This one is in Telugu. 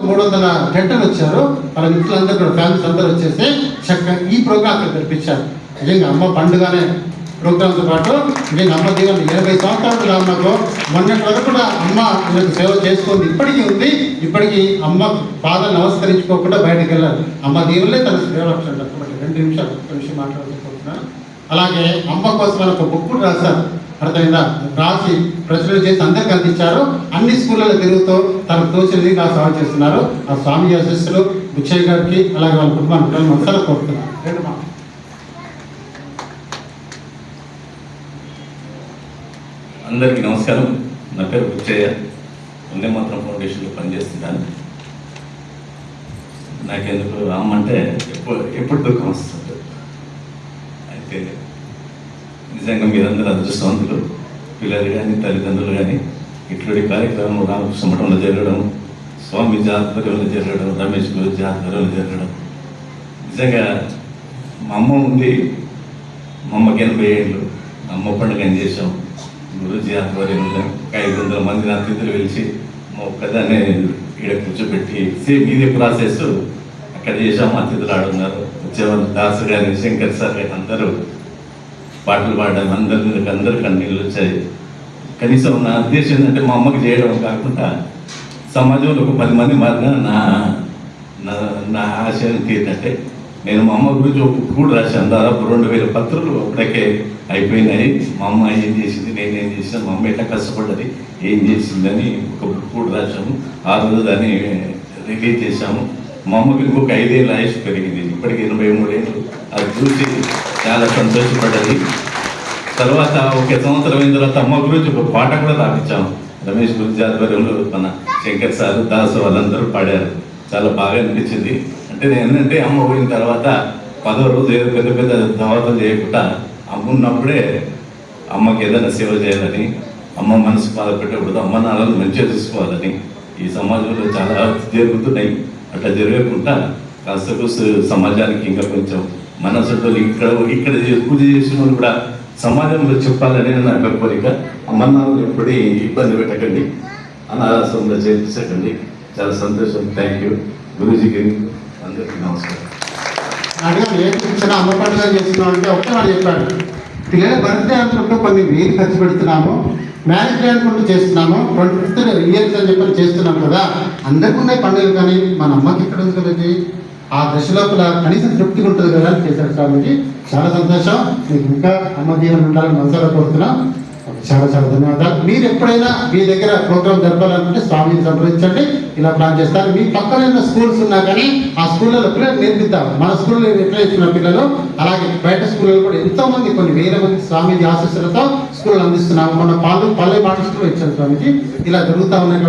300 జంటలు వచ్చారు. వాళ్ళ మిత్రులందరూ కూడా ఫ్యామిలీస్ అందరూ వచ్చేసి చక్కగా ఈ ప్రోగ్రామ్ అక్కడ తెప్పించారు. నిజంగా అమ్మ పండుగనే ప్రోగ్రాంతో పాటు నిజంగా అమ్మ దీవెన 80 సంవత్సరాలు అమ్మకు మొన్నటి వరకు కూడా అమ్మ వీళ్ళకి సేవ చేసుకుంది, ఇప్పటికీ ఉంది. ఇప్పటికీ అమ్మ పాదాలు నమస్కరించుకోకుండా బయటకు వెళ్ళారు. అమ్మ దీవెనలే తన సేవ లక్ష్యం. 2 నిమిషాలు ఒక విషయం మాట్లాడుకుంటున్నాను. అలాగే అమ్మ కోసం ఒక బుక్ కూడా రాశారు, అర్థమైందా? రాసి ప్రచురణ చేసి అందరికి అందించారు. అన్ని స్కూళ్ళలో తిరుగుతూ తనకు తోచినది నా సేవ చేస్తున్నారు. ఆ స్వామి ఆశీస్సులు బుచ్చయ్య గారికి అలాగే వాళ్ళ కుటుంబానికి మనసారా కోరుతున్నారు. అందరికీ నమస్కారం. నా పేరు బుచ్చయ్య, వందే మాతరం ఫౌండేషన్లో పనిచేస్తున్నాను. నాకెందుకు అమ్మ అంటే ఎప్పుడు దుఃఖం వస్తుంది. అయితే నిజంగా మీరందరూ అదృష్టవంతులు, పిల్లలు కానీ తల్లిదండ్రులు కానీ. ఇట్లాంటి కార్యక్రమం రామకృష్ణ మఠంలో జరగడం, స్వామి ఆధ్వర్యంలో జరగడం, రమేష్ గురించి ఆధ్వర్యంలో జరగడం, నిజంగా మా అమ్మ ఉంది. మా అమ్మకి 80 ఏళ్ళు. అమ్మ పండుగ ఏం చేసాం గురుజీ ఆధ్వర్యంలో 500 మంది అతిథులు పిలిచి ఒక్కదాన్ని ఈడ కూర్చోబెట్టి సేమ్ ఇదే ప్రాసెస్ అక్కడ చేసాము. అతిథులు ఆడున్నారు, వచ్చేవాళ్ళు దాసు కానీ శంకర్ సార్ కానీ అందరూ పాటలు పాడడం, అందరు కన్నీళ్ళు వచ్చాయి. కనీసం నా ఉద్దేశం ఏంటంటే మా అమ్మకి చేయడం కాకుండా సమాజంలో ఒక 10 మంది మారిన నా ఆశయం ఏంటంటే, నేను మా అమ్మ గురించి ఒక బుక్ కూడా రాశాను. దాదాపు 2000 పత్రాలు అప్పటికే అయిపోయినాయి. మా అమ్మ ఏం చేసింది, నేనేం చేసిన, మా అమ్మ ఎట్లా కష్టపడ్డది, ఏం చేసిందని ఒక బుక్ కూడా రాశాము. ఆ రోజు దాన్ని రిలీజ్ చేశాము. మా అమ్మకి ఇంకొక 5 ఏళ్ళ ఆయుష్ పెరిగింది, ఇప్పటికి 83 ఏళ్ళు. అది చూసి చాలా సంతోషపడ్డది. తర్వాత 1 సంవత్సరం అయిన తర్వాత అమ్మ గురించి ఒక పాట కూడా రాపించాము. రమేష్ గురించి ఆధ్వర్యంలో మన శంకర్ సార్, దాసు వాళ్ళందరూ పాడారు. చాలా బాగా అనిపించింది. అంటే ఏంటంటే అమ్మ పోయిన తర్వాత 10వ రోజు ఏదో పెద్ద పెద్ద దావతలు చేయకుండా అమ్మ ఉన్నప్పుడే అమ్మకి ఏదైనా సేవ చేయాలని, అమ్మ మనసు బాధపెట్టకూడదు, అమ్మ నాన్నలు మంచిగా చూసుకోవాలని ఈ సమాజంలో చాలా జరుగుతున్నాయి. అట్లా జరగకుండా కాస్త సమాజానికి ఇంకా కొంచెం మనసుతో ఇక్కడ పూజ చేసిన వాళ్ళు కూడా సమాజంలో చెప్పాలని నా కోరిక. అమ్మ నాన్నలు ఎప్పుడు ఇబ్బంది పెట్టకండి, అనాథాశ్రమంలో చేర్పించకండి. చాలా సంతోషం. థ్యాంక్ యూ గురూజీకి. అందరికీ నమస్కారం. అడిగాను ఏం చూసినా అమ్మ పండుగ చేస్తున్నాం అంటే ఒకటే వాడు చెప్పాడు, పిల్లల బర్త్డే అనుకుంటూ కొన్ని వేలు ఖర్చు పెడుతున్నాము, మ్యారేజ్ డే అనుకుంటూ చేస్తున్నాము, 25th ఇయర్స్ అని చెప్పి చేస్తున్నాం కదా, అందరికీ ఉన్నాయి పండుగలు, కానీ మన అమ్మకి ఎక్కడ ఉంది కదండి, ఆ దశ లోపల కనీసం తృప్తిగా ఉంటుంది కదా అని చేశారు. కాబట్టి చాలా సంతోషం. మీకు ఇంకా అమ్మ జీవనం ఉండాలని మనసారా కోరుతున్నాం. చాలా చాలా ధన్యవాదాలు. మీరు ఎప్పుడైనా మీ దగ్గర ప్రోగ్రామ్ జరపాలనుకుంటే స్వామిని సంప్రదించండి, ఇలా ప్లాన్ చేస్తారు. మీ పక్కన ఉన్న స్కూల్స్ ఉన్నా కానీ ఆ స్కూళ్ళలో పిల్లలు నేర్పిద్దాం. మన స్కూల్లో ఎట్లా ఇచ్చిన పిల్లలు అలాగే బయట స్కూళ్ళలో కూడా ఎంతోమంది, కొన్ని వేల మంది స్వామీజీ ఆశీస్సులతో స్కూళ్ళు అందిస్తున్నాము. మన పల్లె మాట స్కూల్లో ఇచ్చారు స్వామీజీ. ఇలా జరుగుతూ ఉన్నాయి.